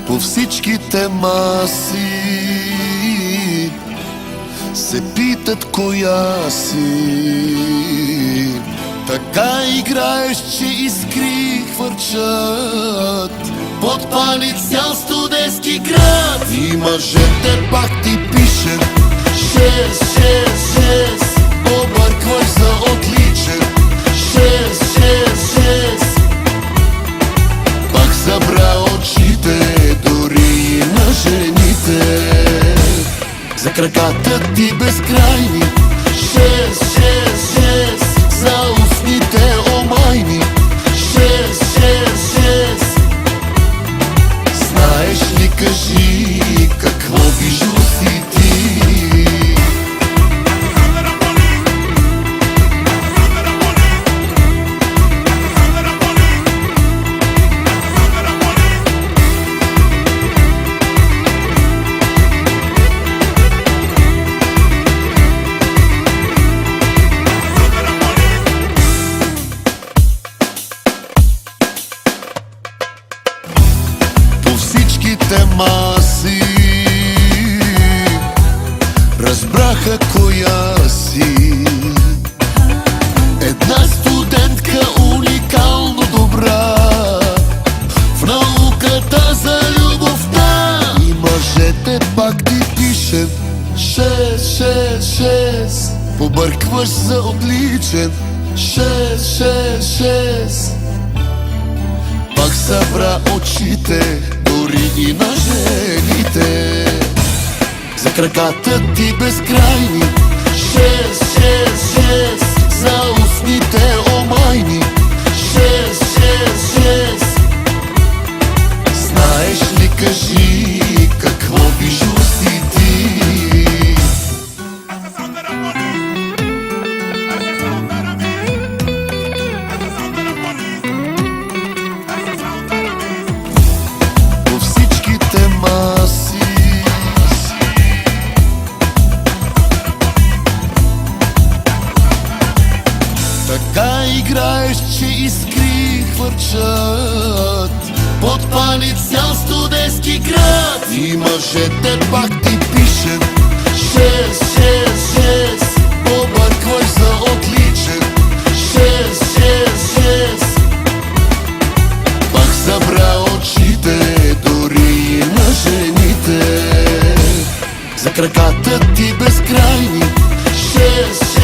По всичките маси се питат коя си. Така играеш, че искри хвърчат. Подпали цял студентски град и мъжете пак ти пишат 6-6-6. Объркваш за отличен 6-6-6. Пак събра очите дори и на жените. За краката ти безкрайни 6-6-6. За устните омайни 6-6-6. Знаеш ли, кажи, какво бижу си ти? Всичките маси разбраха коя си. Една студентка уникално добра в науката за любовта. И мъжете пак ти пишат 6-6-6. Побъркваш за отличен 6-6-6. Пак събра очите дори и на жените. За краката ти безкрайни 6-6-6. За устните омайни 6-6-6. Знаеш ли, кажи, какво бижу си ти? Така играеш, че искри хвърчат. Подпали цял студентски град и мъжете пак ти пишат 6-6-6. Побъркваш за отличен 6-6-6. Пак събра очите дори и на жените. За краката ти безкрайни 6-6-6.